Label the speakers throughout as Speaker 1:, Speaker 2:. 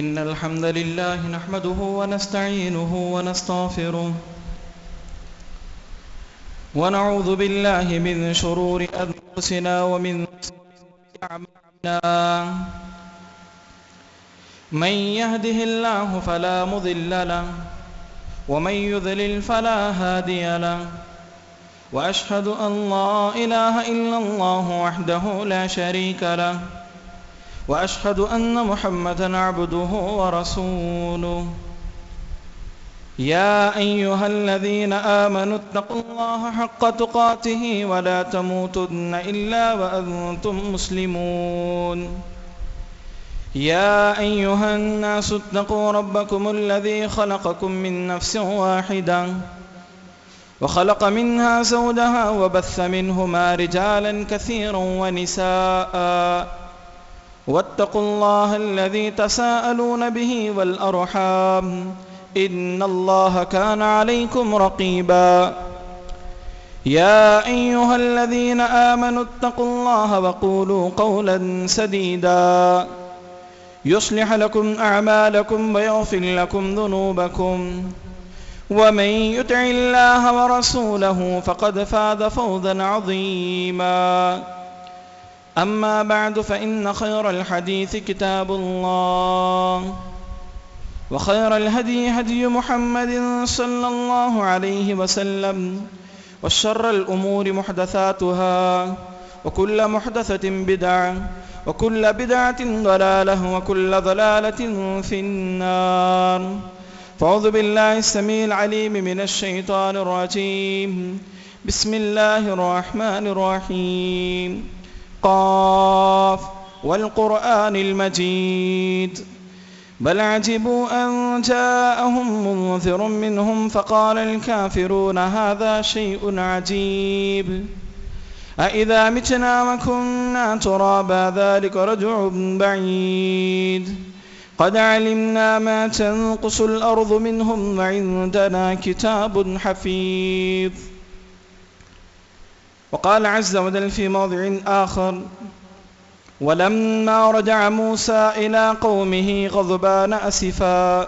Speaker 1: إن الحمد لله نحمده ونستعينه ونستغفره ونعوذ بالله من شرور أنفسنا ومن سيئات أعمالنا من يهده الله فلا مضل له ومن يضلل فلا هادي له وأشهد أن لا إله إلا الله وحده لا شريك له وأشهد أن محمدًا عبده ورسوله يا أيها الذين آمنوا اتقوا الله حق تقاته ولا تموتن إلا وأنتم مسلمون يا أيها الناس اتقوا ربكم الذي خلقكم من نفس واحدة وخلق منها زوجها وبث منهما رجالا كثيرا ونساء واتقوا الله الذي تساءلون به والأرحام إن الله كان عليكم رقيبا يا أيها الذين آمنوا اتقوا الله وقولوا قولا سديدا يصلح لكم أعمالكم ويغفر لكم ذنوبكم ومن يطع الله ورسوله فقد فاز فوزا عظيما أما بعد فإن خير الحديث كتاب الله وخير الهدي هدي محمد صلى الله عليه وسلم وشر الأمور محدثاتها وكل محدثة بدعة وكل بدعة ضلالة وكل ضلالة في النار فأعوذ بالله السميع العليم من الشيطان الرجيم بسم الله الرحمن الرحيم قاف والقرآن المجيد بل عجبوا أن جاءهم منذر منهم فقال الكافرون هذا شيء عجيب أإذا متنا وكنا ترابا ذلك رجع بعيد قد علمنا ما تنقص الأرض منهم وعندنا كتاب حفيظ. وقال عز وجل في موضع آخر ولما رجع موسى إلى قومه غضبان أسفا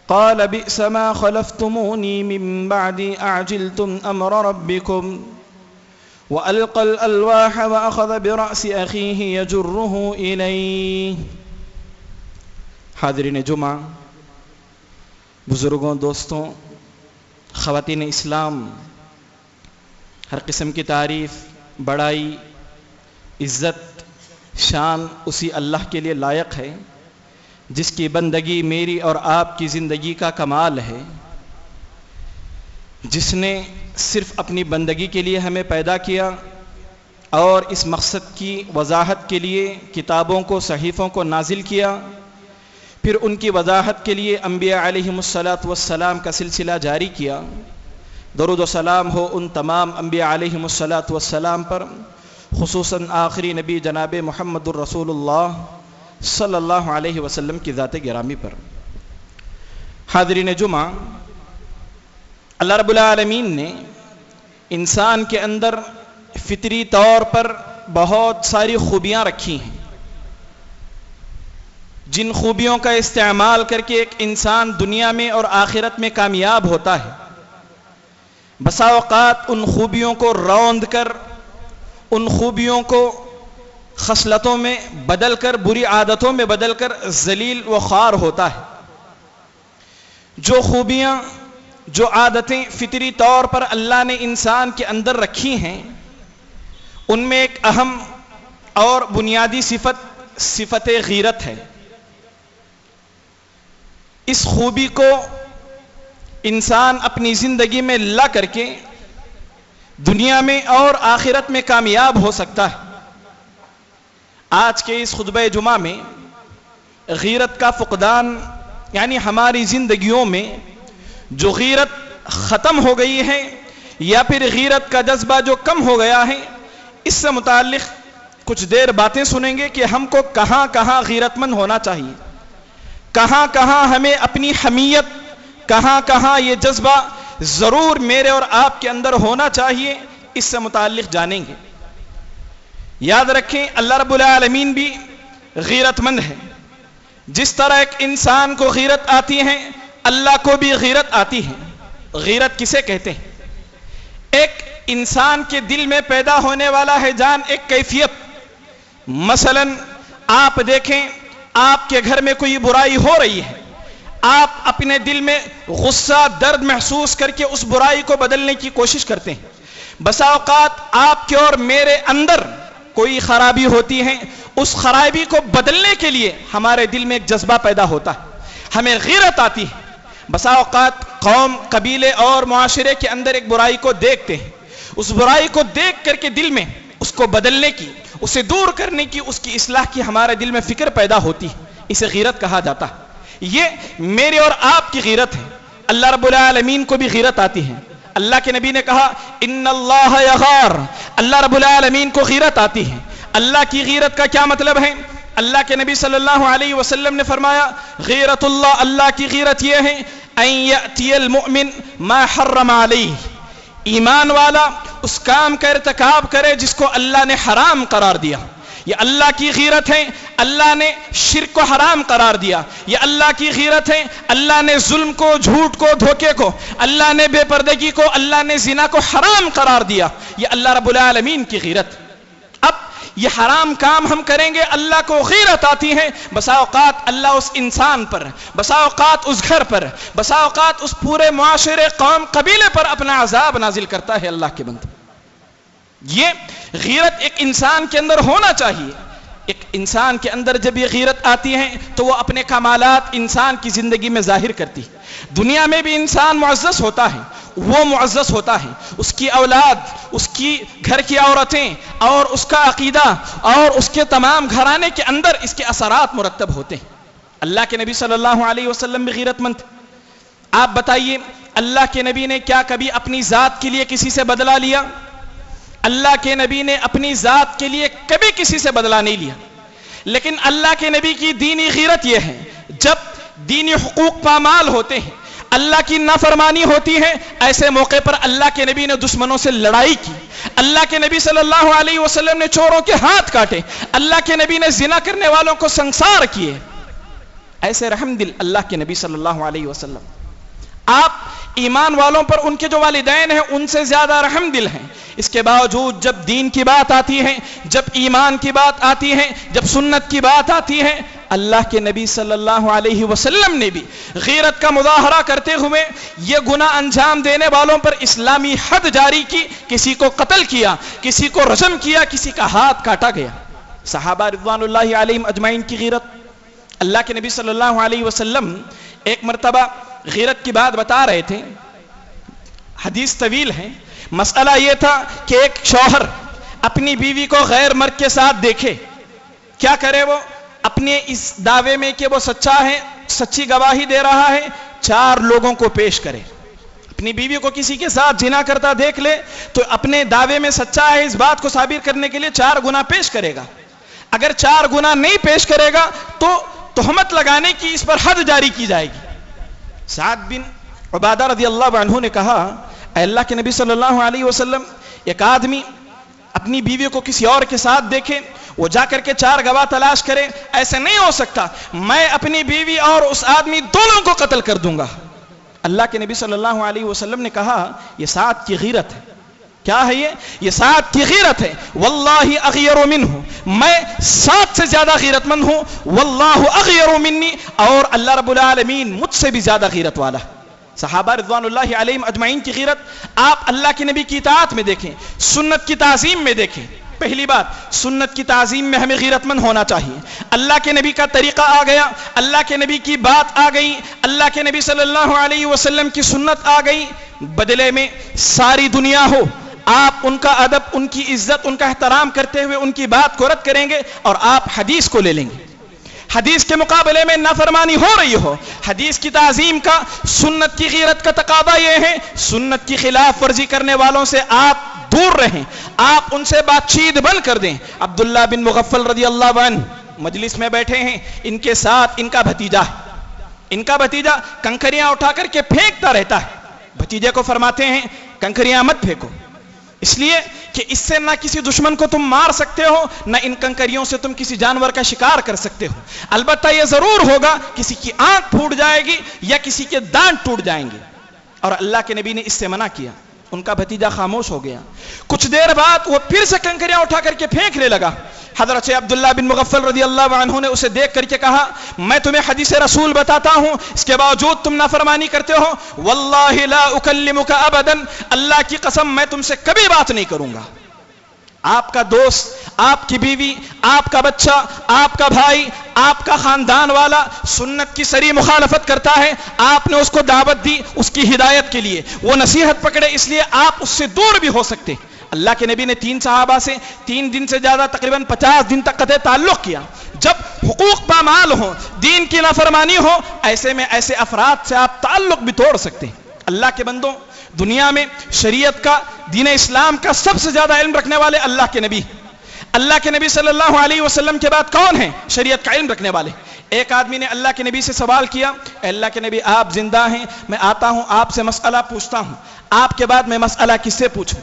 Speaker 1: قال بئس ما خلفتموني من بعدي أعجلتم أمر ربكم وألقى الألواح وأخذ برأس أخيه يجره إليه. حاضرین جمعہ، بزرگوں، دوستوں، خواتین اسلام، ہر قسم کی تعریف، بڑائی، عزت، شان اسی اللہ کے لیے لائق ہے جس کی بندگی میری اور آپ کی زندگی کا کمال ہے، جس نے صرف اپنی بندگی کے لیے ہمیں پیدا کیا اور اس مقصد کی وضاحت کے لیے کتابوں کو، صحیفوں کو نازل کیا، پھر ان کی وضاحت کے لیے انبیاء علیہم السلام کا سلسلہ جاری کیا۔ درود و سلام ہو ان تمام انبیاء علیہم السلام پر، خصوصاً آخری نبی جناب محمد الرسول اللہ صلی اللہ علیہ وسلم کی ذات گرامی پر۔ حاضرین جمعہ، اللہ رب العالمین نے انسان کے اندر فطری طور پر بہت ساری خوبیاں رکھی ہیں، جن خوبیوں کا استعمال کر کے ایک انسان دنیا میں اور آخرت میں کامیاب ہوتا ہے۔ بسا اوقات ان خوبیوں کو روند کر، ان خوبیوں کو خصلتوں میں بدل کر، بری عادتوں میں بدل کر ذلیل و خوار ہوتا ہے۔ جو خوبیاں، جو عادتیں فطری طور پر اللہ نے انسان کے اندر رکھی ہیں، ان میں ایک اہم اور بنیادی صفت غیرت ہے۔ اس خوبی کو انسان اپنی زندگی میں لا کر کے دنیا میں اور آخرت میں کامیاب ہو سکتا ہے۔ آج کے اس خطبہ جمعہ میں غیرت کا فقدان، یعنی ہماری زندگیوں میں جو غیرت ختم ہو گئی ہے یا پھر غیرت کا جذبہ جو کم ہو گیا ہے، اس سے متعلق کچھ دیر باتیں سنیں گے کہ ہم کو کہاں کہاں غیرت مند ہونا چاہیے، کہاں کہاں ہمیں اپنی حمیت، کہاں کہاں یہ جذبہ ضرور میرے اور آپ کے اندر ہونا چاہیے، اس سے متعلق جانیں گے۔ یاد رکھیں اللہ رب العالمین بھی غیرت مند ہے، جس طرح ایک انسان کو غیرت آتی ہے اللہ کو بھی غیرت آتی ہے. غیرت کسے کہتے ہیں؟ ایک انسان کے دل میں پیدا ہونے والا ہے جان ایک کیفیت. مثلا آپ دیکھیں آپ کے گھر میں کوئی برائی ہو رہی ہے, آپ اپنے دل میں غصہ درد محسوس کر کے اس برائی کو بدلنے کی کوشش کرتے ہیں. بسا اوقات آپ کے اور میرے اندر کوئی خرابی ہوتی ہے, اس خرابی کو بدلنے کے لیے ہمارے دل میں ایک جذبہ پیدا ہوتا ہے, ہمیں غیرت آتی ہے. بسا اوقات قوم, قبیلے اور معاشرے کے اندر ایک برائی کو دیکھتے ہیں, اس برائی کو دیکھ کر کے دل میں اس کو بدلنے کی, اسے دور کرنے کی, اس کی اصلاح کی ہمارے دل میں فکر پیدا ہوتی ہے. اسے غیرت کہا جاتا ہے. یہ میرے اور آپ کی غیرت ہے. اللہ رب العالمین کو بھی غیرت آتی ہے. اللہ کے نبی نے کہا ان اللہ یغار, اللہ رب العالمین کو غیرت آتی ہے. اللہ کی غیرت کا کیا مطلب ہے؟ اللہ کے نبی صلی اللہ علیہ وسلم نے فرمایا غیرت اللہ, اللہ کی غیرت یہ ہے ان یأتی المؤمن ما حرم علیہ, ایمان والا اس کام کا ارتکاب کرے جس کو اللہ نے حرام قرار دیا. یہ اللہ کی غیرت ہے, اللہ نے شرک کو حرام قرار دیا. یہ اللہ کی غیرت ہے, اللہ نے ظلم کو, جھوٹ کو, دھوکے کو, اللہ نے بے پردگی کو, اللہ نے زنا کو حرام قرار دیا. یہ اللہ رب العالمین کی غیرت. اب یہ حرام کام ہم کریں گے, اللہ کو غیرت آتی ہے. بسا اوقات اللہ اس انسان پر, بسا اوقات اس گھر پر, بسا اوقات اس پورے معاشرے, قوم, قبیلے پر اپنا عذاب نازل کرتا ہے. اللہ کے بندے, یہ غیرت ایک انسان کے اندر ہونا چاہیے. ایک انسان کے اندر جب یہ غیرت آتی ہے تو وہ اپنے کمالات انسان کی زندگی میں ظاہر کرتی. دنیا میں بھی انسان معزز ہوتا ہے, وہ معزز ہوتا ہے, اس کی اولاد, اس کی گھر کی عورتیں اور اس کا عقیدہ اور اس کے تمام گھرانے کے اندر اس کے اثرات مرتب ہوتے ہیں. اللہ کے نبی صلی اللہ علیہ وسلم بھی غیرت مند. آپ بتائیے اللہ کے نبی نے کیا کبھی اپنی ذات کے لیے کسی سے بدلہ لیا؟ اللہ کے نبی نے اپنی ذات کے لیے کبھی کسی سے بدلہ نہیں لیا. لیکن اللہ کے نبی کی دینی غیرت یہ ہے جب دینی حقوق پامال ہوتے ہیں, اللہ کی نافرمانی ہوتی ہے, ایسے موقع پر اللہ کے نبی نے دشمنوں سے لڑائی کی. اللہ کے نبی صلی اللہ علیہ وسلم نے چوروں کے ہاتھ کاٹے. اللہ کے نبی نے زنا کرنے والوں کو سنسار کیے. ایسے رحم دل اللہ کے نبی صلی اللہ علیہ وسلم. آپ ایمان والوں پر, ان کے جو والدین ہیں ان سے زیادہ رحم دل ہیں. اس کے باوجود جب دین کی بات آتی ہے, جب ایمان کی بات آتی ہے, جب سنت کی بات آتی ہے, اللہ کے نبی صلی اللہ علیہ وسلم نے بھی غیرت کا مظاہرہ کرتے ہوئے یہ گناہ انجام دینے والوں پر اسلامی حد جاری کی. کسی کو قتل کیا, کسی کو رجم کیا, کسی کا ہاتھ کاٹا گیا. صحابہ رضوان اللہ علیہم اجمعین کی غیرت. اللہ کے نبی صلی اللہ علیہ وسلم ایک مرتبہ غیرت کی بات بتا رہے تھے, حدیث طویل ہے. مسئلہ یہ تھا کہ ایک شوہر اپنی بیوی کو غیر مرد کے ساتھ دیکھے, کیا کرے وہ؟ اپنے اس دعوے میں کہ وہ سچا ہے, سچی گواہی دے رہا ہے, 4 لوگوں کو پیش کرے. اپنی بیوی کو کسی کے ساتھ زنا کرتا دیکھ لے تو اپنے دعوے میں سچا ہے اس بات کو ثابت کرنے کے لیے 4 گنا پیش کرے گا. اگر 4 گنا نہیں پیش کرے گا تو تہمت لگانے کی اس پر حد جاری کی جائے گی. سعد بن عبادہ رضی اللہ عنہ نے کہا اے اللہ کے نبی صلی اللہ علیہ وسلم, ایک آدمی اپنی بیوی کو کسی اور کے ساتھ دیکھے, وہ جا کر کے 4 گواہ تلاش کرے, ایسے نہیں ہو سکتا, میں اپنی بیوی اور اس آدمی دونوں کو قتل کر دوں گا. اللہ کے نبی صلی اللہ علیہ وسلم نے کہا یہ سعد کی غیرت ہے. کیا ہے یہ سعد کی غیرت ہے. واللہ اغیر منہ, میں سعد سے زیادہ غیرت مند ہوں. واللہ اغیر منی, اور اللہ رب العالمین مجھ سے بھی زیادہ غیرت والا. صحابہ رضوان اللہ علیہم اجمعین کی غیرت آپ اللہ کے نبی کی اطاعت میں دیکھیں, سنت کی تعظیم میں دیکھیں. پہلی بات, سنت کی تعظیم میں ہمیں غیرت مند ہونا چاہیے. اللہ کے نبی کا طریقہ آ گیا, اللہ کے نبی کی بات آ گئی, اللہ کے نبی صلی اللہ علیہ وسلم کی سنت آ گئی, بدلے میں ساری دنیا ہو, آپ ان کا ادب, ان کی عزت, ان کا احترام کرتے ہوئے ان کی بات کو رد کریں گے اور آپ حدیث کو لے لیں گے. حدیث کے مقابلے میں نافرمانی ہو رہی ہو, حدیث کی تعظیم کا, سنت کی غیرت کا تقاضا یہ ہے سنت کی خلاف ورزی کرنے والوں سے آپ دور رہیں, آپ ان سے بات چیت بند کر دیں. عبداللہ بن مغفل رضی اللہ عنہ مجلس میں بیٹھے ہیں, ان کے ساتھ ان کا بھتیجا ہے. ان کا بھتیجا کنکریاں اٹھا کر کے پھینکتا رہتا ہے. بھتیجے کو فرماتے ہیں کنکریاں مت پھینکو. اس لیے کہ اس سے نہ کسی دشمن کو تم مار سکتے ہو، نہ ان کنکریوں سے تم کسی جانور کا شکار کر سکتے ہو۔ البتہ یہ ضرور ہوگا کسی کی آنکھ پھوٹ جائے گی یا کسی کے دانت ٹوٹ جائیں گے، اور اللہ کے نبی نے اس سے منع کیا۔ ان کا بھتیجا خاموش ہو گیا۔ کچھ دیر بعد وہ پھر سے کنکریاں اٹھا کر کے پھینکنے لگا۔ حضرت عبداللہ بن مغفل رضی اللہ عنہ نے اسے دیکھ کر کے کہا، میں تمہیں حدیث رسول بتاتا ہوں، اس کے باوجود تم نافرمانی کرتے ہو۔ واللہ لا اکلمک ابدا، اللہ کی قسم میں تم سے کبھی بات نہیں کروں گا۔ آپ کا دوست، آپ کی بیوی، آپ کا بچہ، آپ کا بھائی، آپ کا خاندان والا سنت کی سری مخالفت کرتا ہے، آپ نے اس کو دعوت دی اس کی ہدایت کے لیے، وہ نصیحت پکڑے اس لیے آپ اس سے دور بھی ہو سکتے۔ اللہ کے نبی نے 3 صحابہ سے 3 دن سے زیادہ تقریباً 50 دن تک قطع تعلق کیا۔ جب حقوق پامال ہو، دین کی نافرمانی ہو، ایسے میں ایسے افراد سے آپ تعلق بھی توڑ سکتے ہیں۔ اللہ کے بندوں، دنیا میں شریعت کا، دین اسلام کا سب سے زیادہ علم رکھنے والے اللہ کے نبی۔ اللہ کے نبی صلی اللہ علیہ وسلم کے بعد کون ہیں شریعت کا علم رکھنے والے؟ ایک آدمی نے اللہ کے نبی سے سوال کیا، اے اللہ کے نبی آپ زندہ ہیں، میں آتا ہوں آپ سے مسئلہ پوچھتا ہوں، آپ کے بعد میں مسئلہ کس سے پوچھوں؟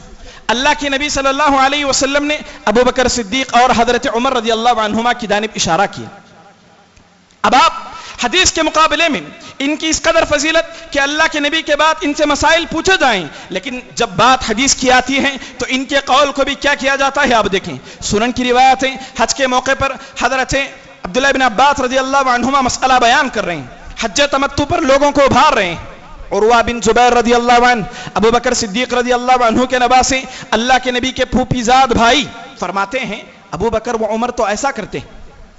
Speaker 1: اللہ کے نبی صلی اللہ علیہ وسلم نے ابو بکر صدیق اور حضرت عمر رضی اللہ عنہما کی جانب اشارہ کیا۔ اب آپ حدیث کے مقابلے میں ان کی اس قدر فضیلت کہ اللہ کے نبی کے بعد ان سے مسائل پوچھے جائیں، لیکن جب بات حدیث کی آتی ہے تو ان کے قول کو بھی کیا کیا جاتا ہے آپ دیکھیں۔ سنن کی روایت ہے، حج کے موقع پر حضرت عبداللہ بن عباس رضی اللہ عنہما مسئلہ بیان کر رہے ہیں، حج تمتع پر لوگوں کو ابھار رہے ہیں۔ عروہ بن زبیر رضی اللہ عنہ، ابو بکر صدیق رضی اللہ عنہ کے نواسے، اللہ کے نبی کے پھوپھی زاد بھائی فرماتے ہیں ابو بکر و عمر تو ایسا کرتے ہیں،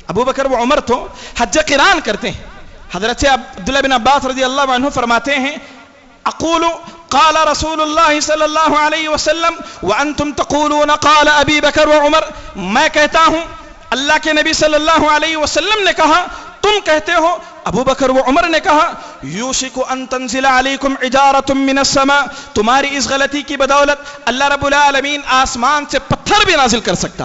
Speaker 1: ابو بکر و عمر تو حج قران کرتے ہیں۔ حضرت عبداللہ بن عباس رضی اللہ عنہ فرماتے ہیں اقول قال رسول اللہ صلی اللہ علیہ وسلم وانتم تقولون قال ابی بکر و عمر، میں کہتا ہوں اللہ کے نبی صلی اللہ علیہ وسلم نے کہا، تم کہتے ہو ابو بکر و عمر نے کہا۔ یوشک ان تنزل علیکم حجارۃ من السماء، تمہاری اس غلطی کی بدولت اللہ رب العالمین آسمان سے پتھر بھی نازل کر سکتا۔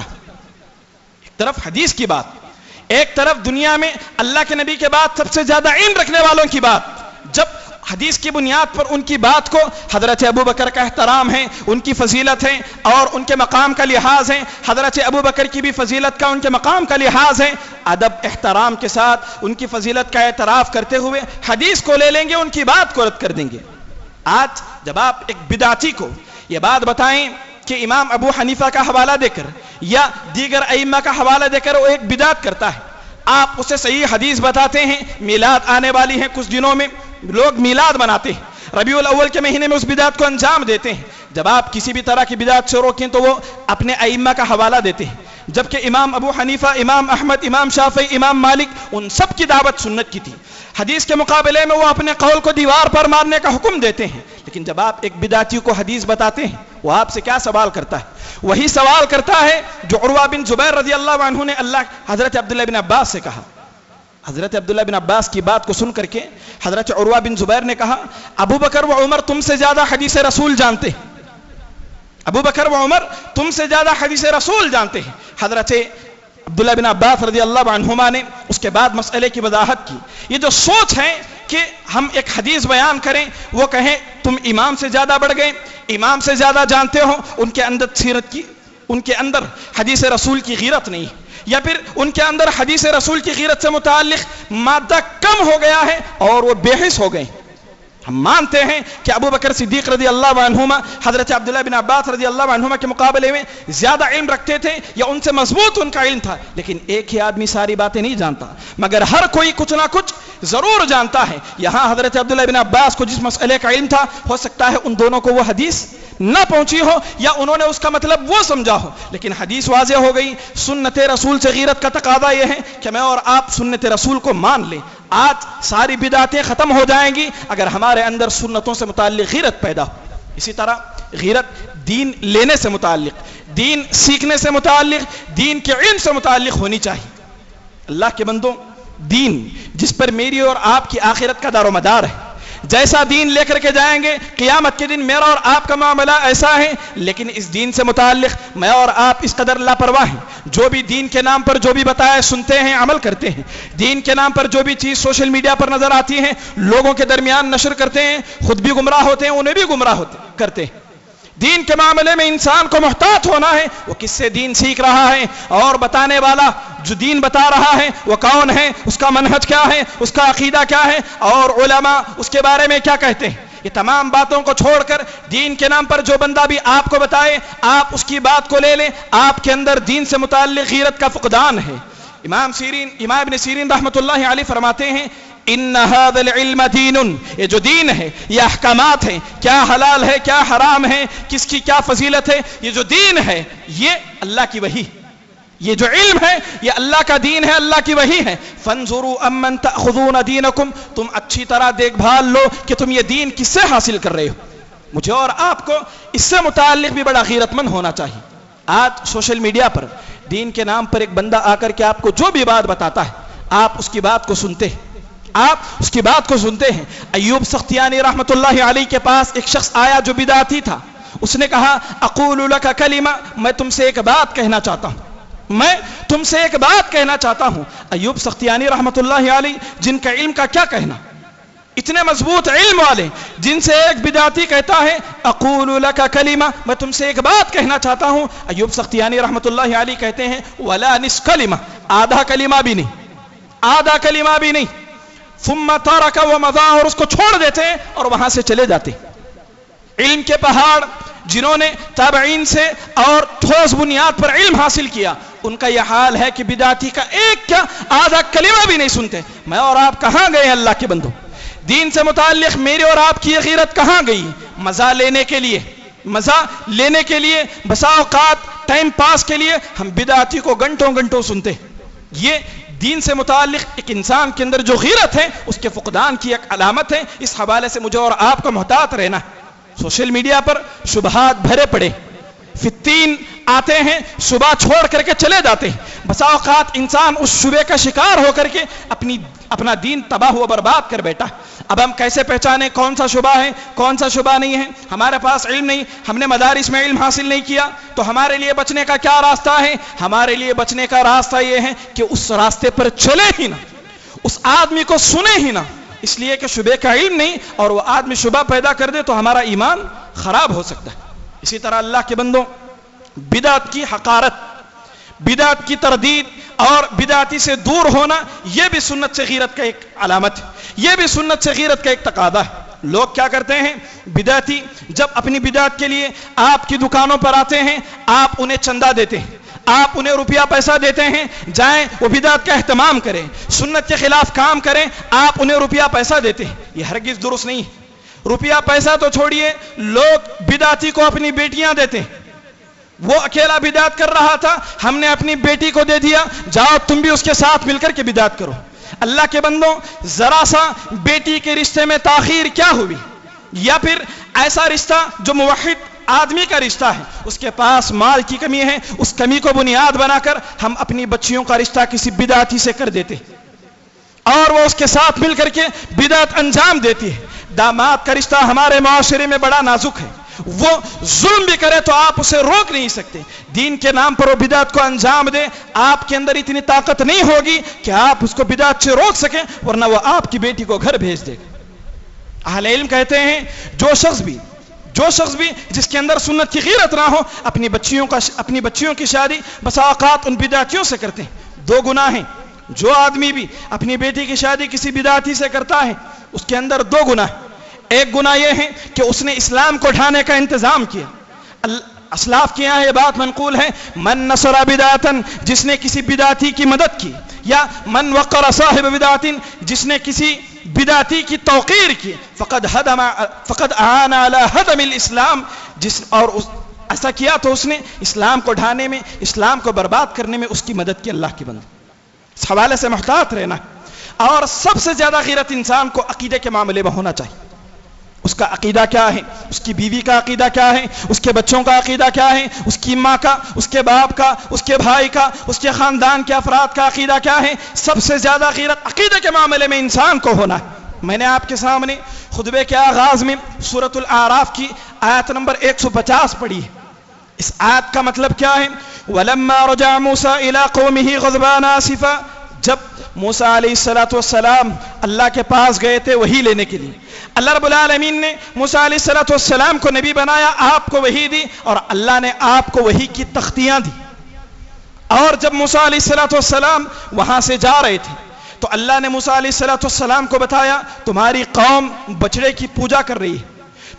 Speaker 1: ایک طرف حدیث کی بات، ایک طرف دنیا میں اللہ کے نبی کے بعد سب سے زیادہ علم رکھنے والوں کی بات۔ جب حدیث کی بنیاد پر ان کی بات کو حضرت ابو بکر کا احترام ہے، ان کی فضیلت ہے اور ان کے مقام کا لحاظ ہے، حضرت ابو بکر کی بھی فضیلت کا ان کے مقام کا لحاظ ہے، ادب احترام کے ساتھ ان کی فضیلت کا اعتراف کرتے ہوئے حدیث کو لے لیں گے، ان کی بات کو رد کر دیں گے۔ آج جب آپ ایک بدعتی کو یہ بات بتائیں کہ امام ابو حنیفہ کا حوالہ دے کر یا دیگر ائمہ کا حوالہ دے کر وہ ایک بدعت کرتا ہے، آپ اسے صحیح حدیث بتاتے ہیں، میلاد آنے والی ہے کچھ دنوں میں، لوگ میلاد مناتے ہیں، ربیع الاول کے مہینے میں اس بدعت کو انجام دیتے ہیں۔ جب آپ کسی بھی طرح کی بدعت سے روکیں تو وہ اپنے ائمہ کا حوالہ دیتے ہیں، جبکہ امام ابو حنیفہ، امام احمد، امام شافعی، امام مالک، ان سب کی دعوت سنت کی تھی۔ حدیث کے مقابلے میں وہ اپنے قول کو دیوار پر مارنے کا حکم دیتے ہیں، لیکن جب آپ ایک بدعتی کو حدیث بتاتے ہیں وہ آپ سے کیا سوال کرتا ہے؟ وہی سوال کرتا ہے جو عروہ بن زبیر رضی اللہ عنہ نے حضرت عبداللہ بن عباس سے کہا۔ حضرت عبداللہ بن عباس کی بات کو سن کر کے حضرت عروہ بن زبیر نے کہا ابو بکر و عمر تم سے زیادہ حدیث رسول جانتے ہیں، ابو بکر و عمر تم سے زیادہ حدیث رسول جانتے ہیں۔ حضرت عبداللہ بن عباس رضی اللہ عنہما نے اس کے بعد مسئلے کی وضاحت کی۔ یہ جو سوچ ہے کہ ہم ایک حدیث بیان کریں، وہ کہیں تم امام سے زیادہ بڑھ گئے، امام سے زیادہ جانتے ہو، ان کے اندر سیرت کی، ان کے اندر حدیث رسول کی غیرت نہیں، یا پھر ان کے اندر حدیث رسول کی غیرت سے متعلق مادہ کم ہو گیا ہے اور وہ بے حس ہو گئے۔ ہم مانتے ہیں کہ ابو بکر صدیق رضی اللہ عنہما حضرت عبداللہ بن عباس رضی اللہ عنہما کے مقابلے میں زیادہ علم رکھتے تھے یا ان سے مضبوط ان کا علم تھا، لیکن ایک ہی آدمی ساری باتیں نہیں جانتا، مگر ہر کوئی کچھ نہ کچھ ضرور جانتا ہے۔ یہاں حضرت عبداللہ بن عباس کو جس مسئلے کا علم تھا، ہو سکتا ہے ان دونوں کو وہ حدیث نہ پہنچی ہو یا انہوں نے اس کا مطلب وہ سمجھا ہو، لیکن حدیث واضح ہو گئی۔ سنت رسول سے غیرت کا تقاضا یہ ہے کہ میں اور آپ سنت رسول کو مان لیں۔ آج ساری بدعتیں ختم ہو جائیں گی اگر ہمارے اندر سنتوں سے متعلق غیرت پیدا ہو۔ اسی طرح غیرت دین لینے سے متعلق، دین سیکھنے سے متعلق، دین کے علم سے متعلق ہونی چاہیے۔ اللہ کے بندوں، دین جس پر میری اور آپ کی آخرت کا دار و مدار ہے، جیسا دین لے کر کے جائیں گے قیامت کے دن میرا اور آپ کا معاملہ ایسا ہے، لیکن اس دین سے متعلق میں اور آپ اس قدر لاپرواہ ہیں، جو بھی دین کے نام پر جو بھی بتایا سنتے ہیں، عمل کرتے ہیں، دین کے نام پر جو بھی چیز سوشل میڈیا پر نظر آتی ہے لوگوں کے درمیان نشر کرتے ہیں، خود بھی گمراہ ہوتے ہیں، انہیں بھی گمراہ کرتے ہیں۔ دین کے معاملے میں انسان کو محتاط ہونا ہے، وہ کس سے دین سیکھ رہا ہے، اور بتانے والا جو دین بتا رہا ہے وہ کون ہے، اس کا منہج کیا ہے، اس کا عقیدہ کیا ہے، اور علماء اس کے بارے میں کیا کہتے ہیں۔ یہ تمام باتوں کو چھوڑ کر دین کے نام پر جو بندہ بھی آپ کو بتائے، آپ اس کی بات کو لے لیں، آپ کے اندر دین سے متعلق غیرت کا فقدان ہے۔ امام ابن سیرین رحمۃ اللہ علیہ فرماتے ہیں ان هذا العلم دین، یہ جو دین ہے، یہ احکامات ہیں، کیا حلال ہے کیا حرام ہے، کس کی کیا فضیلت ہے، یہ جو دین ہے یہ اللہ کی وحی، یہ جو علم ہے یہ اللہ کا دین ہے، اللہ کی وحی ہے۔ فانظروا امن تاخذون دینکم، تم اچھی طرح دیکھ بھال لو کہ تم یہ دین کس سے حاصل کر رہے ہو۔ مجھے اور آپ کو اس سے متعلق بھی بڑا غیرت مند ہونا چاہیے۔ آج سوشل میڈیا پر دین کے نام پر ایک بندہ آ کر کے آپ کو جو بھی بات بتاتا ہے، آپ اس کی بات کو سنتے ہیں، آپ اس کی بات کو سنتے ہیں۔ ایوب سختیانی رحمت اللہ علیہ کے پاس ایک شخص آیا جو بدعتی تھا، اس نے کہا اقول لک کلمہ، میں تم سے ایک بات کہنا چاہتا ہوں، میں تم سے ایک بات کہنا چاہتا ہوں۔ ایوب سختیانی رحمت اللہ علیہ جن کا علم کا کیا کہنا، اتنے مضبوط علم والے، جن سے ایک بدعتی کہتا ہے اقول لک کلمہ، میں تم سے ایک بات کہنا چاہتا ہوں، ایوب سختیانی رحمت اللہ علیہ کہتے ہیں ولا نصف کلمہ، آدھا کلمہ بھی نہیں، آدھا کلمہ بھی نہیں۔ ثم ترک ومضى، اور اس کو چھوڑ دیتے ہیں اور وہاں سے چلے جاتے۔ علم کے پہاڑ جنہوں نے تابعین سے اور ٹھوس بنیاد پر علم حاصل کیا، ان کا یہ حال ہے کہ بدعتی کا ایک کیا آدھا کلمہ بھی نہیں سنتے۔ میں اور آپ کہاں گئے اللہ کے بندوں؟ دین سے متعلق میرے اور آپ کی غیرت کہاں گئی؟ مزہ لینے کے لیے، مزہ لینے کے لیے، بسا اوقات ٹائم پاس کے لیے ہم بدعتی کو گھنٹوں گھنٹوں سنتے۔ یہ دین سے متعلق ایک انسان کے اندر جو غیرت ہے اس کے فقدان کی ایک علامت ہے۔ اس حوالے سے مجھے اور آپ کو محتاط رہنا ہے۔ سوشل میڈیا پر شبہات بھرے پڑے، فتین آتے ہیں، شبہ چھوڑ کر کے چلے جاتے ہیں۔ بسا اوقات انسان اس شبہ کا شکار ہو کر کے اپنا دین تباہ و برباد کر بیٹھا۔ اب ہم کیسے پہچانے کون سا شبہ ہے کون سا شبہ نہیں ہے؟ ہمارے پاس علم نہیں، ہم نے مدارس میں علم حاصل نہیں کیا، تو ہمارے لیے بچنے کا کیا راستہ ہے؟ ہمارے لیے بچنے کا راستہ یہ ہے کہ اس راستے پر چلے ہی نہ، اس آدمی کو سنے ہی نہ، اس لیے کہ شبہ کا علم نہیں اور وہ آدمی شبہ پیدا کر دے تو ہمارا ایمان خراب ہو سکتا ہے۔ اسی طرح اللہ کے بندوں، بدعت کی حقارت، بدعت کی تردید اور بدعتی سے دور ہونا، یہ بھی سنت سے غیرت کا ایک علامت ہے، یہ بھی سنت سے غیرت کا ایک تقاضا ہے۔ لوگ کیا کرتے ہیں، بدعتی جب اپنی بدعت کے لیے آپ کی دکانوں پر آتے ہیں، آپ انہیں چندہ دیتے ہیں، آپ انہیں روپیہ پیسہ دیتے ہیں، جائیں وہ بدعت کا اہتمام کریں، سنت کے خلاف کام کریں، آپ انہیں روپیہ پیسہ دیتے ہیں۔ یہ ہرگز درست نہیں ہے۔ روپیہ پیسہ تو چھوڑیے، لوگ بدعتی کو اپنی بیٹیاں دیتے ہیں۔ وہ اکیلا بدعت کر رہا تھا، ہم نے اپنی بیٹی کو دے دیا، جاؤ تم بھی اس کے ساتھ مل کر کے بدعت کرو۔ اللہ کے بندوں، ذرا سا بیٹی کے رشتے میں تاخیر کیا ہوئی، یا پھر ایسا رشتہ جو موحد آدمی کا رشتہ ہے، اس کے پاس مال کی کمی ہے، اس کمی کو بنیاد بنا کر ہم اپنی بچیوں کا رشتہ کسی بدعتی سے کر دیتے اور وہ اس کے ساتھ مل کر کے بدعت انجام دیتی ہے۔ داماد کا رشتہ ہمارے معاشرے میں بڑا نازک ہے، وہ ظلم بھی کرے تو آپ اسے روک نہیں سکتے، دین کے نام پر وہ بدعت کو انجام دے، آپ کے اندر اتنی طاقت نہیں ہوگی کہ آپ اس کو بدعت سے روک سکیں، ورنہ وہ آپ کی بیٹی کو گھر بھیج دے گا۔ اہل علم کہتے ہیں جو شخص بھی جس کے اندر سنت کی غیرت نہ ہو، اپنی بچیوں کی شادی بسا اوقات ان بدعتیوں سے کرتے ہیں۔ دو گناہ ہیں، جو آدمی بھی اپنی بیٹی کی شادی کسی بدعتی سے کرتا ہے اس کے اندر دو گناہ۔ ایک گناہ یہ ہے کہ اس نے اسلام کو ڈھانے کا انتظام کیا۔ اسلاف کے یہاں یہ بات منقول ہے، من نصر بدعتن، جس نے کسی بدعتی کی مدد کی، یا من وقر صاحب بدعتن، جس نے کسی بدعتی کی توقیر کی، فقد اعان علی ہدم الاسلام، ایسا کیا تو اس نے اسلام کو ڈھانے میں، اسلام کو برباد کرنے میں اس کی مدد کی۔ اللہ کی بندہ، اس حوالے سے محتاط رہنا۔ اور سب سے زیادہ غیرت انسان کو عقیدے کے معاملے میں ہونا چاہیے۔ اس کا عقیدہ کیا ہے، اس کی بیوی کا عقیدہ کیا ہے، اس کے بچوں کا عقیدہ کیا ہے، اس کی ماں کا، اس کے باپ کا، اس کے بھائی کا، اس کے خاندان کے افراد کا عقیدہ کیا ہے۔ سب سے زیادہ غیرت عقیدے کے معاملے میں انسان کو ہونا ہے۔ میں نے آپ کے سامنے خطبے کے آغاز میں سورۃ الاعراف کی آیت نمبر 150 پڑھی ہے۔ اس آیت کا مطلب کیا ہے؟ وَلَمَّا رَجَعَ مُوسَىٰ إِلَىٰ قَوْمِهِ غَضْبَانَ آسِفًا، جب موسیٰ علیہ السلام اللہ کے پاس گئے تھے وحی لینے کے لیے، اللہ رب العالمین نے موسیٰ علیہ السلام کو نبی بنایا، آپ کو وحی دی، اور اللہ نے آپ کو وحی کی تختیاں دی۔ اور جب موسیٰ علیہ السلام وہاں سے جا رہے تھے تو اللہ نے موسیٰ علیہ السلام کو بتایا تمہاری قوم بچڑے کی پوجا کر رہی ہے،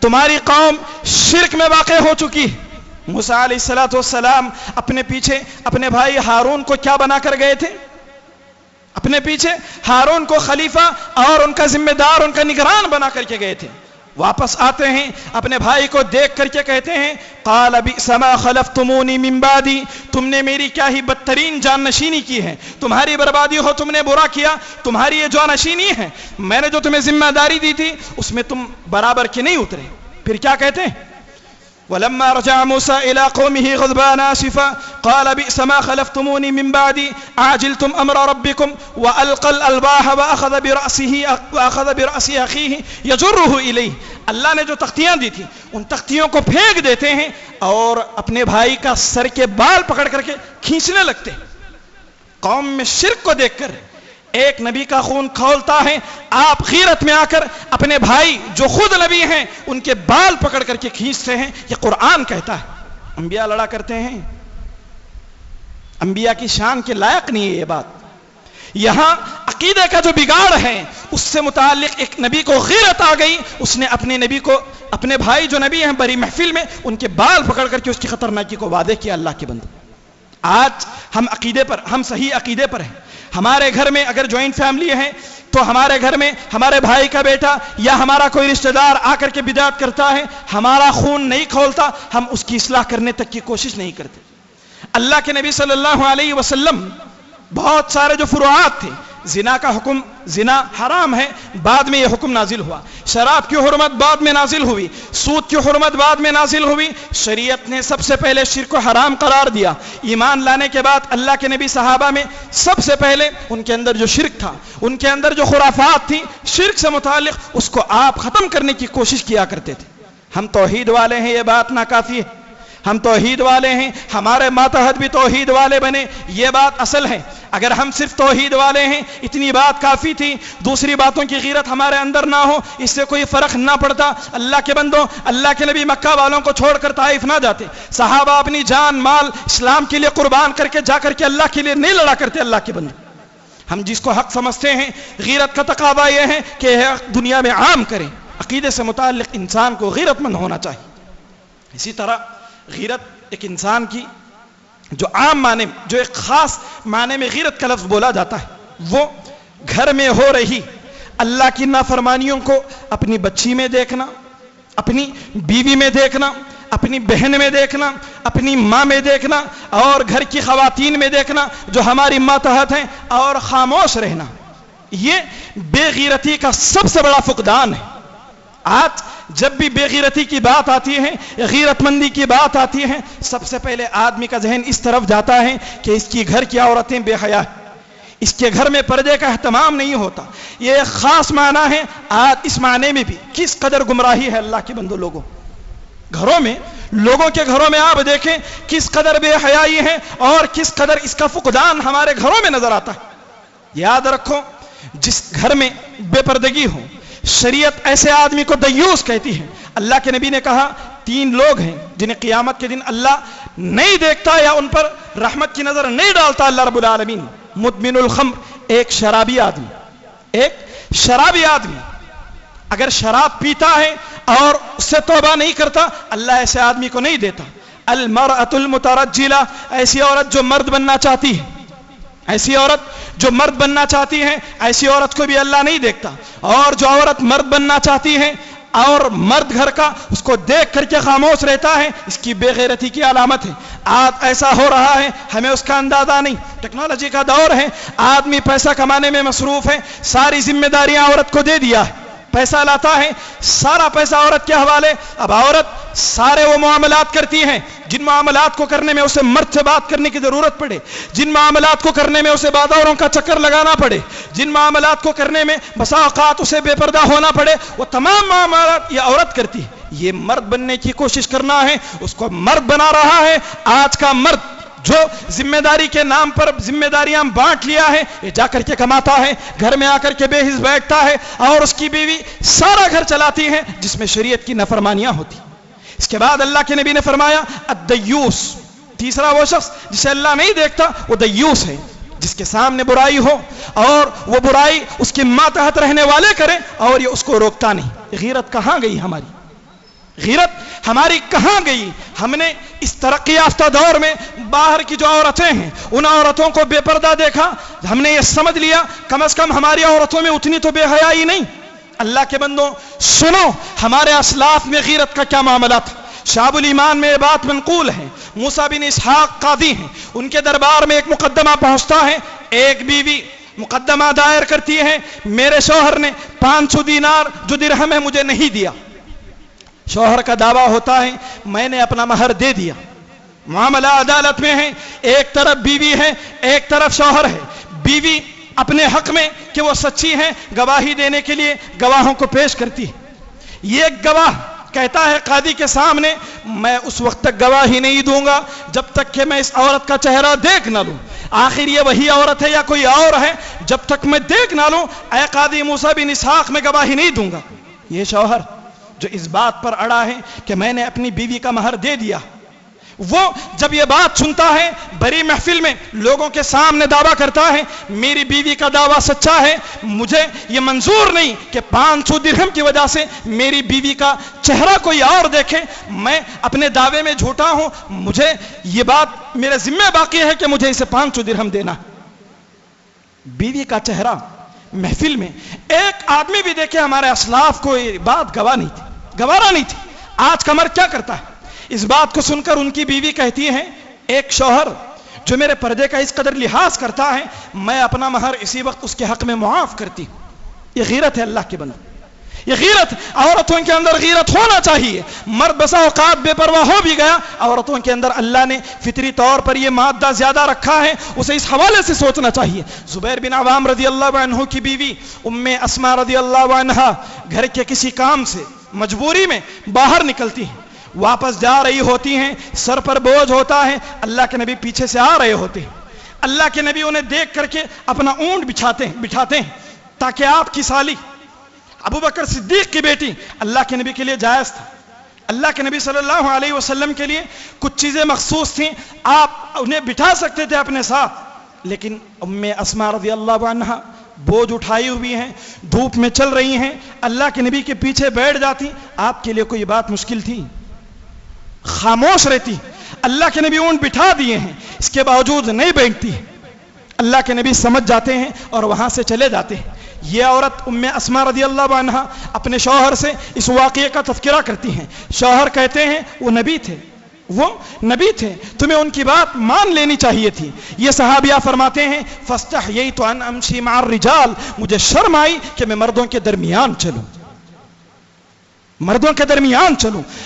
Speaker 1: تمہاری قوم شرک میں واقع ہو چکی ہے۔ موسیٰ علیہ السلام اپنے پیچھے اپنے بھائی ہارون کو کیا بنا کر گئے تھے؟ اپنے پیچھے ہارون کو خلیفہ اور ان کا ذمہ دار، ان کا نگران بنا کر کے گئے تھے۔ واپس آتے ہیں اپنے بھائی کو دیکھ کر کے کہتے ہیں قال بئس ما خلفتمونی من بعدی، تم نے میری کیا ہی بدترین جانشینی کی ہے، تمہاری بربادی ہو، تم نے برا کیا، تمہاری یہ جانشینی ہے، میں نے جو تمہیں ذمہ داری دی تھی اس میں تم برابر کے نہیں اترے۔ پھر کیا کہتے ہیں وَلَمَّا رَجَعَ مُوسَىٰ إِلَىٰ قَوْمِهِ غَضْبَانَ آسِفًا قَالَ بِئْسَ مَا خَلَفْتُمُونِي مِن بَعْدِي أَعْجِلْتُمْ أَمْرَ رَبِّكُمْ وَأَلْقَى الْأَلْوَاحَ وَأَخَذَ بِرَأْسِ أَخِيهِ يَجُرُّهُ إِلَيْهِ، اللہ نے جو تختیاں دی تھی ان تختیوں کو پھینک دیتے ہیں اور اپنے بھائی کا سر کے بال پکڑ کر کے کھینچنے لگتے ہیں۔ قوم میں شرک کو دیکھ کر ایک نبی کا خون کھولتا ہے، آپ غیرت میں آ کر اپنے بھائی جو خود نبی ہیں ان کے بال پکڑ کر کے کھینچتے ہیں۔ یہ قرآن کہتا ہے انبیاء لڑا کرتے ہیں، انبیاء کی شان کے لائق نہیں ہے یہ بات۔ یہاں عقیدے کا جو بگاڑ ہے اس سے متعلق ایک نبی کو غیرت آ گئی، اس نے اپنے نبی کو، اپنے بھائی جو نبی ہیں بڑی محفل میں ان کے بال پکڑ کر کے اس کی خطرناکی کو وعدے کیا اللہ کے بندے۔ آج ہم عقیدے پر، ہم صحیح عقیدے پر ہیں۔ ہمارے گھر میں اگر جوائنٹ فیملی ہے تو ہمارے گھر میں ہمارے بھائی کا بیٹا یا ہمارا کوئی رشتہ دار آ کر کے بدعت کرتا ہے، ہمارا خون نہیں کھولتا، ہم اس کی اصلاح کرنے تک کی کوشش نہیں کرتے۔ اللہ کے نبی صلی اللہ علیہ وسلم بہت سارے جو فروعات تھے، زنا کا حکم، زنا حرام ہے، بعد میں یہ حکم نازل ہوا، شراب کی حرمت بعد میں نازل ہوئی، سود کی حرمت بعد میں نازل ہوئی، شریعت نے سب سے پہلے شرک کو حرام قرار دیا۔ ایمان لانے کے بعد اللہ کے نبی صحابہ میں سب سے پہلے ان کے اندر جو شرک تھا، ان کے اندر جو خرافات تھی شرک سے متعلق، اس کو آپ ختم کرنے کی کوشش کیا کرتے تھے۔ ہم توحید والے ہیں یہ بات ناکافی ہے، ہم توحید والے ہیں، ہمارے ماتحت بھی توحید والے بنے یہ بات اصل ہے۔ اگر ہم صرف توحید والے ہیں اتنی بات کافی تھی، دوسری باتوں کی غیرت ہمارے اندر نہ ہو اس سے کوئی فرق نہ پڑتا۔ اللہ کے بندوں، اللہ کے نبی مکہ والوں کو چھوڑ کر طائف نہ جاتے، صحابہ اپنی جان مال اسلام کے لیے قربان کر کے جا کر کے اللہ کے لیے نہیں لڑا کرتے۔ اللہ کے بندوں، ہم جس کو حق سمجھتے ہیں، غیرت کا تقاضا یہ ہے کہ دنیا میں عام کریں۔ عقیدے سے متعلق انسان کو غیرت مند ہونا چاہیے۔ اسی طرح غیرت ایک انسان کی جو عام معنی، جو ایک خاص معنی میں غیرت کا لفظ بولا جاتا ہے، وہ گھر میں ہو رہی اللہ کی نافرمانیوں کو اپنی بچی میں دیکھنا، اپنی بیوی میں دیکھنا، اپنی بہن میں دیکھنا، اپنی ماں میں دیکھنا اور گھر کی خواتین میں دیکھنا جو ہماری ماتحت ہیں، اور خاموش رہنا، یہ بے غیرتی کا سب سے بڑا فقدان ہے۔ آج جب بھی بے غیرتی کی بات آتی ہے، غیرت مندی کی بات آتی ہے، سب سے پہلے آدمی کا ذہن اس طرف جاتا ہے کہ اس کی گھر کی عورتیں بے حیا ہیں، اس کے گھر میں پردے کا اہتمام نہیں ہوتا۔ یہ ایک خاص معنی ہے۔ آج اس معنی میں بھی کس قدر گمراہی ہے اللہ کے بندو لوگوں، گھروں میں، لوگوں کے گھروں میں آپ دیکھیں کس قدر بے حیائی ہے اور کس قدر اس کا فقدان ہمارے گھروں میں نظر آتا ہے۔ یاد رکھو، جس گھر میں بے پردگی ہو، شریعت ایسے آدمی کو دیوس کہتی ہے۔ اللہ کے نبی نے کہا 3 لوگ ہیں جنہیں قیامت کے دن اللہ نہیں دیکھتا یا ان پر رحمت کی نظر نہیں ڈالتا اللہ رب العالمین۔ مدمن الخمر، ایک شرابی آدمی، ایک شرابی آدمی اگر شراب پیتا ہے اور اس سے توبہ نہیں کرتا، اللہ ایسے آدمی کو نہیں دیتا۔ المرأة المترجلہ، ایسی عورت جو مرد بننا چاہتی ہے، ایسی عورت جو مرد بننا چاہتی ہے، ایسی عورت کو بھی اللہ نہیں دیکھتا۔ اور جو عورت مرد بننا چاہتی ہے اور مرد گھر کا اس کو دیکھ کر کے خاموش رہتا ہے، اس کی بے غیرتی کی علامت ہے۔ آج ایسا ہو رہا ہے، ہمیں اس کا اندازہ نہیں۔ ٹیکنالوجی کا دور ہے، آدمی پیسہ کمانے میں مصروف ہے، ساری ذمہ داریاں عورت کو دے دیا ہے، پیسہ لاتا ہے، سارا پیسہ عورت کے حوالے۔ اب عورت سارے وہ معاملات کرتی ہیں جن معاملات کو کرنے میں اسے مرد سے بات کرنے کی ضرورت پڑے، جن معاملات کو کرنے میں اسے بازاروں کا چکر لگانا پڑے، جن معاملات کو کرنے میں بسا اوقات اسے بے پردہ ہونا پڑے، وہ تمام معاملات یہ عورت کرتی ہے۔ یہ مرد بننے کی کوشش کرنا ہے، اس کو مرد بنا رہا ہے۔ آج کا مرد جو ذمہ داری کے نام پر ذمہ داریاں بانٹ لیا ہے، یہ جا کر کے کماتا ہے، گھر میں آ کر کے بے حس بیٹھتا ہے اور اس کی بیوی سارا گھر چلاتی ہے جس میں شریعت کی نافرمانیاں ہوتی. اس کے بعد اللہ کے نبی نے فرمایا الدیوس، تیسرا وہ شخص جسے اللہ نہیں دیکھتا وہ دیوس ہے، جس کے سامنے برائی ہو اور وہ برائی اس کے ماتحت رہنے والے کریں اور یہ اس کو روکتا نہیں. غیرت کہاں گئی ہماری؟ غیرت ہماری کہاں گئی؟ ہم نے اس ترقی یافتہ دور میں باہر کی جو عورتیں ہیں ان عورتوں کو بے پردہ دیکھا، ہم نے یہ سمجھ لیا کم از کم ہماری عورتوں میں اتنی تو بے حیائی نہیں. اللہ کے بندوں سنو، ہمارے اسلاف میں غیرت کا کیا معاملہ تھا. شعب الایمان میں یہ بات منقول ہے، موسیٰ بن اسحاق قاضی ہیں، ان کے دربار میں ایک مقدمہ پہنچتا ہے. ایک بیوی مقدمہ دائر کرتی ہے، میرے شوہر نے 500 دینار جو درہم ہے مجھے نہیں دیا. شوہر کا دعویٰ ہوتا ہے میں نے اپنا مہر دے دیا. معاملہ عدالت میں ہے، ایک طرف بیوی ہے ایک طرف شوہر ہے. بیوی اپنے حق میں کہ وہ سچی ہیں گواہی دینے کے لیے گواہوں کو پیش کرتی ہے. یہ گواہ کہتا ہے قاضی کے سامنے میں اس وقت تک گواہی نہیں دوں گا جب تک کہ میں اس عورت کا چہرہ دیکھ نہ لوں. آخر یہ وہی عورت ہے یا کوئی اور ہے؟ جب تک میں دیکھ نہ لوں اے قاضی موسیٰ بن اسحاق میں گواہی نہیں دوں گا. یہ شوہر جو اس بات پر اڑا ہے کہ میں نے اپنی بیوی کا مہر دے دیا، وہ جب یہ بات سنتا ہے بڑی محفل میں لوگوں کے سامنے دعویٰ کرتا ہے میری بیوی کا دعویٰ سچا ہے، مجھے یہ منظور نہیں کہ 500 درہم کی وجہ سے میری بیوی کا چہرہ کوئی اور دیکھے. میں اپنے دعوے میں جھوٹا ہوں، مجھے یہ بات میرے ذمہ باقی ہے کہ مجھے اسے 500 درہم دینا. بیوی کا چہرہ محفل میں ایک آدمی بھی دیکھے ہمارے اسلاف کو یہ بات گوارا نہیں تھی. آج کا مرد کیا کرتا ہے؟ اس بات کو سن کر ان کی بیوی کہتی ہے ایک شوہر جو میرے پردے کا اس قدر لحاظ کرتا ہے میں اپنا مہر اسی وقت اس کے حق میں معاف کرتی ہوں. یہ غیرت ہے اللہ کے بندے، یہ غیرت. عورتوں کے اندر غیرت ہونا چاہیے. مرد بسا اوقات بے پرواہ ہو بھی گیا، عورتوں کے اندر اللہ نے فطری طور پر یہ مادہ زیادہ رکھا ہے، اسے اس حوالے سے سوچنا چاہیے. زبیر بن عوام رضی اللہ عنہ کی بیوی ام اسماء رضی اللہ عنہا گھر کے کسی کام سے مجبوری میں باہر نکلتی ہیں، واپس جا رہی ہوتی ہیں، سر پر بوجھ ہوتا ہے، اللہ کے نبی پیچھے سے آ رہے ہوتے ہیں. اللہ کے نبی انہیں دیکھ کر کے اپنا اونٹ بٹھاتے ہیں تاکہ آپ کی سالی ابو بکر صدیق کی بیٹی، اللہ کے نبی کے لیے جائز تھا. اللہ کے نبی صلی اللہ علیہ وسلم کے لیے کچھ چیزیں مخصوص تھیں، آپ انہیں بٹھا سکتے تھے اپنے ساتھ، لیکن ام اسماء رضی اللہ عنہا بوجھ اٹھائی ہوئی ہیں، دھوپ میں چل رہی ہیں، اللہ کے نبی کے پیچھے بیٹھ جاتی. آپ کے لیے کوئی بات مشکل تھی؟ خاموش رہتی. اللہ کے نبی اونٹ بٹھا دیے ہیں، اس کے باوجود نہیں بیٹھتی. اللہ کے نبی سمجھ جاتے ہیں اور وہاں سے چلے جاتے ہیں. یہ عورت ام اسماء رضی اللہ عنہا اپنے شوہر سے اس واقعے کا تذکرہ کرتی ہیں. شوہر کہتے ہیں وہ نبی تھے، تمہیں ان کی بات مان لینی چاہیے تھی. یہ صحابیہ فرماتے ہیں فاستحییت ان امشی مع الرجال، مجھے شرم آئی کہ میں مردوں کے درمیان چلوں.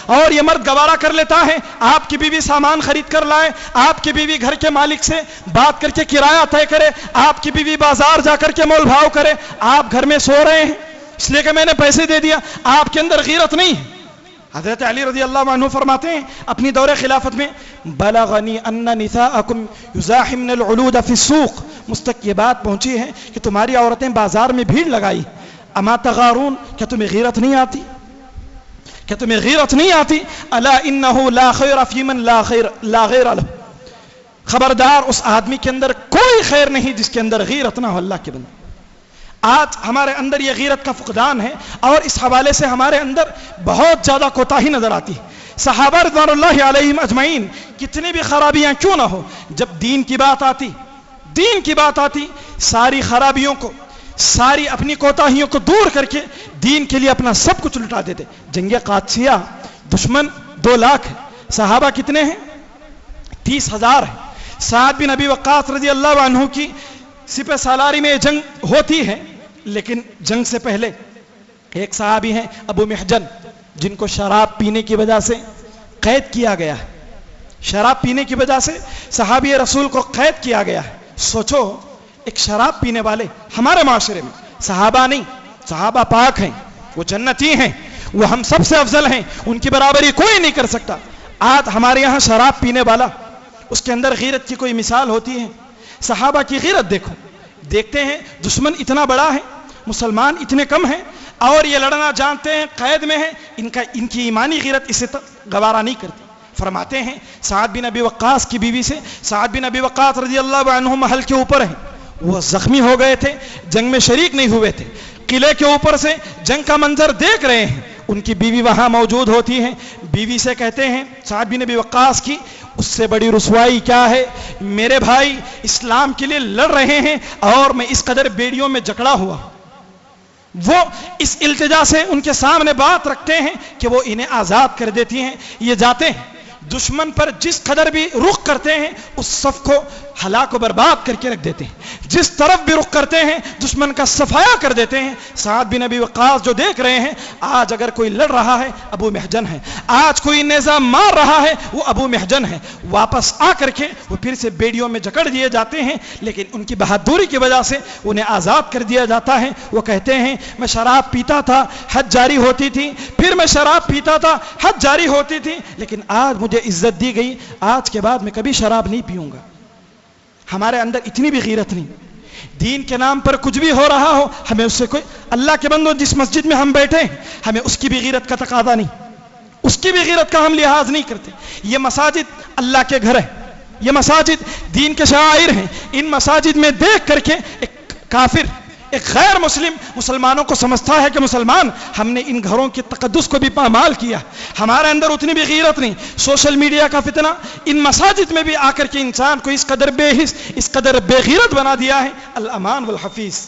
Speaker 1: اور یہ مرد گوارا کر لیتا ہے آپ کی بیوی سامان خرید کر لائے، آپ کی بیوی گھر کے مالک سے بات کر کے کرایہ طے کرے، آپ کی بیوی بازار جا کر کے مول بھاؤ کرے. آپ گھر میں سو رہے ہیں اس لیے کہ میں نے پیسے دے دیا، آپ کے اندر غیرت نہیں ہے. حضرت علی رضی اللہ عنہ فرماتے ہیں اپنی دور خلافت میں بلغنی ان نساءکم یزاحمن العلود فی السوق، مجھ تک یہ بات پہنچی ہے کہ تمہاری عورتیں بازار میں بھیڑ لگائی. اما تغارون، کیا تمہیں غیرت نہیں آتی؟ الا انه لا خیر فی من لا غیر له، خبردار اس آدمی کے اندر کوئی خیر نہیں جس کے اندر غیرت نہ ہو. اللہ کے بندے آج ہمارے اندر یہ غیرت کا فقدان ہے اور اس حوالے سے ہمارے اندر بہت زیادہ کوتاہی نظر آتی ہے. صحابہ رضوان اللہ علیہم اجمعین کتنی بھی خرابیاں کیوں نہ ہو، جب دین کی بات آتی ساری خرابیوں کو، ساری اپنی کوتاہیوں کو دور کر کے دین کے لیے اپنا سب کچھ لٹا دیتے. جنگ قادسیہ دشمن 2 لاکھ ہے، صحابہ کتنے ہیں؟ 30,000 ہے. سعد بن ابی وقاص رضی اللہ عنہ کی سپہ سالاری میں جنگ ہوتی ہے، لیکن جنگ سے پہلے ایک صحابی ہیں ابو محجن جن کو شراب پینے کی وجہ سے قید کیا گیا ہے. شراب پینے کی وجہ سے صحابی رسول کو قید کیا گیا ہے. سوچو ایک شراب پینے والے ہمارے معاشرے میں، صحابہ نہیں، صحابہ پاک ہیں، وہ جنتی ہیں، وہ ہم سب سے افضل ہیں، ان کی برابری کوئی نہیں کر سکتا. آج ہمارے یہاں شراب پینے والا اس کے اندر غیرت کی کوئی مثال ہوتی ہے؟ صحابہ کی غیرت دیکھو، دیکھتے ہیں دشمن اتنا بڑا ہے، مسلمان اتنے کم ہیں اور یہ لڑنا جانتے ہیں، قید میں ہیں، ان کی ایمانی غیرت اسے گوارا نہیں کرتی۔ فرماتے ہیں سعد بن ابی وقاص کی بیوی سے، سعد بن ابی وقاص رضی اللہ عنہ محل کے اوپر ہیں، وہ زخمی ہو گئے تھے، جنگ میں شریک نہیں ہوئے تھے، قلعے کے اوپر سے جنگ کا منظر دیکھ رہے ہیں، ان کی بیوی وہاں موجود ہوتی ہیں، بیوی سے کہتے ہیں سعد بن ابی وقاص کی اس سے بڑی رسوائی کیا ہے، میرے بھائی اسلام کے لیے لڑ رہے ہیں اور میں اس قدر بیڑیوں میں جکڑا ہوا۔ وہ اس التجا سے ان کے سامنے بات رکھتے ہیں کہ وہ انہیں آزاد کر دیتی ہیں، یہ جاتے ہیں دشمن پر جس قدر بھی رخ کرتے ہیں اس صف کو ہلاک و برباد کر کے رکھ دیتے ہیں، جس طرف بھی رخ کرتے ہیں دشمن کا صفایا کر دیتے ہیں۔ سعد بن ابی وقاص جو دیکھ رہے ہیں آج اگر کوئی لڑ رہا ہے ابو محجن ہے، آج کوئی نیزہ مار رہا ہے وہ ابو محجن ہے، واپس آ کر کے وہ پھر سے بیڑیوں میں جکڑ دیے جاتے ہیں، لیکن ان کی بہادری کی وجہ سے انہیں آزاد کر دیا جاتا ہے۔ وہ کہتے ہیں میں شراب پیتا تھا، حد جاری ہوتی تھی، پھر میں شراب پیتا تھا، حد جاری ہوتی تھی، لیکن آج مجھے عزت دی گئی، آج کے بعد میں کبھی شراب نہیں پیوں گا۔ ہمارے اندر اتنی بھی غیرت نہیں، دین کے نام پر کچھ بھی ہو رہا ہو ہمیں اس سے کوئی، اللہ کے بندوں جس مسجد میں ہم بیٹھے ہیں ہمیں اس کی بھی غیرت کا تقاضا نہیں، اس کی بھی غیرت کا ہم لحاظ نہیں کرتے۔ یہ مساجد اللہ کے گھر ہے، یہ مساجد دین کے شعائر ہیں، ان مساجد میں دیکھ کر کے ایک کافر، ایک غیر مسلم مسلمانوں کو سمجھتا ہے کہ مسلمان ہم نے ان گھروں کے تقدس کو بھی پامال کیا، ہمارے اندر اتنی بھی غیرت نہیں۔ سوشل میڈیا کا فتنہ ان مساجد میں بھی آ کر کے انسان کو اس قدر بے حس، اس قدر بے غیرت بنا دیا ہے۔ الامان والحفیظ،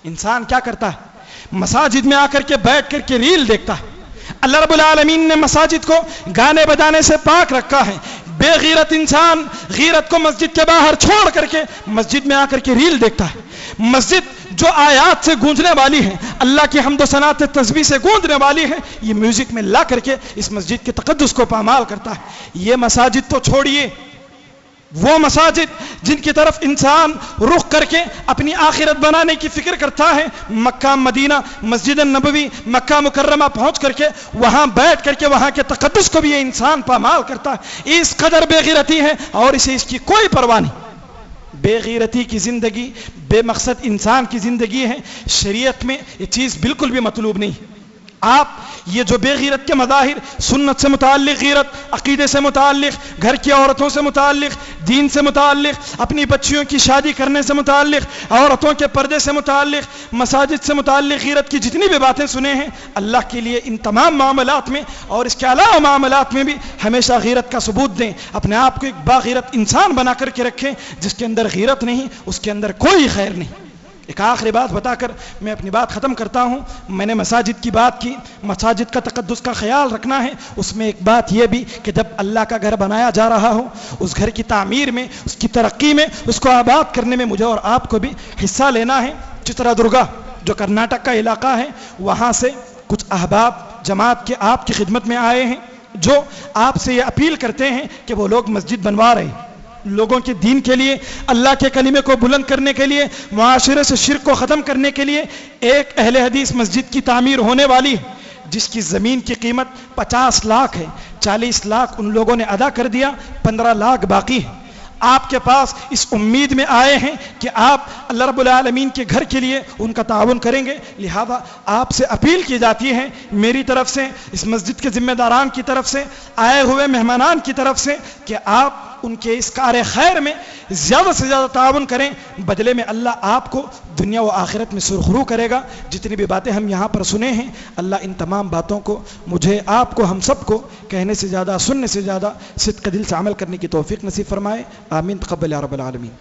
Speaker 1: انسان کیا کرتا ہے مساجد میں آ کر کے بیٹھ کر کے ریل دیکھتا ہے۔ اللہ رب العالمین نے مساجد کو گانے بجانے سے پاک رکھا ہے، بے غیرت انسان غیرت کو مسجد کے باہر چھوڑ کر کے مسجد میں آ کر کے ریل دیکھتا ہے۔ مسجد جو آیات سے گونجنے والی ہے، اللہ کی حمد و ثناء تسبیح سے گونجنے والی ہے، یہ میوزک میں لا کر کے اس مسجد کے تقدس کو پامال کرتا ہے۔ یہ مساجد تو چھوڑیے، وہ مساجد جن کی طرف انسان رخ کر کے اپنی آخرت بنانے کی فکر کرتا ہے، مکہ مدینہ مسجد النبوی مکہ مکرمہ پہنچ کر کے وہاں بیٹھ کر کے وہاں کے تقدس کو بھی یہ انسان پامال کرتا ہے۔ اس قدر بے غیرتی ہے اور اسے اس کی کوئی پرواہ نہیں۔ بے غیرتی کی زندگی بے مقصد انسان کی زندگی ہے، شریعت میں یہ چیز بالکل بھی مطلوب نہیں۔ آپ یہ جو بے غیرت کے مظاہر، سنت سے متعلق غیرت، عقیدے سے متعلق، گھر کی عورتوں سے متعلق، دین سے متعلق، اپنی بچیوں کی شادی کرنے سے متعلق، عورتوں کے پردے سے متعلق، مساجد سے متعلق غیرت کی جتنی بھی باتیں سنے ہیں، اللہ کے لیے ان تمام معاملات میں اور اس کے علاوہ معاملات میں بھی ہمیشہ غیرت کا ثبوت دیں، اپنے آپ کو ایک باغیرت انسان بنا کر کے رکھیں۔ جس کے اندر غیرت نہیں اس کے اندر کوئی خیر نہیں۔ ایک آخری بات بتا کر میں اپنی بات ختم کرتا ہوں۔ میں نے مساجد کی بات کی، مساجد کا تقدس کا خیال رکھنا ہے، اس میں ایک بات یہ بھی کہ جب اللہ کا گھر بنایا جا رہا ہو، اس گھر کی تعمیر میں، اس کی ترقی میں، اس کو آباد کرنے میں مجھے اور آپ کو بھی حصہ لینا ہے۔ چترا درگا جو کرناٹک کا علاقہ ہے، وہاں سے کچھ احباب جماعت کے آپ کی خدمت میں آئے ہیں، جو آپ سے یہ اپیل کرتے ہیں کہ وہ لوگ مسجد بنوا رہے ہیں، لوگوں کے دین کے لیے، اللہ کے کلمے کو بلند کرنے کے لیے، معاشرے سے شرک کو ختم کرنے کے لیے ایک اہل حدیث مسجد کی تعمیر ہونے والی ہے، جس کی زمین کی قیمت 50 لاکھ ہے۔ 40 لاکھ ان لوگوں نے ادا کر دیا، 15 لاکھ باقی ہے۔ آپ کے پاس اس امید میں آئے ہیں کہ آپ اللہ رب العالمین کے گھر کے لیے ان کا تعاون کریں گے، لہذا آپ سے اپیل کی جاتی ہے میری طرف سے، اس مسجد کے ذمہ داران کی طرف سے، آئے ہوئے مہمانان کی طرف سے، کہ آپ ان کے اس کار خیر میں زیادہ سے زیادہ تعاون کریں، بدلے میں اللہ آپ کو دنیا و آخرت میں سرخرو کرے گا۔ جتنی بھی باتیں ہم یہاں پر سنے ہیں، اللہ ان تمام باتوں کو مجھے، آپ کو، ہم سب کو کہنے سے زیادہ، سننے سے زیادہ صدق دل سے عمل کرنے کی توفیق نصیب فرمائے۔ آمین، تقبل یا رب العالمین۔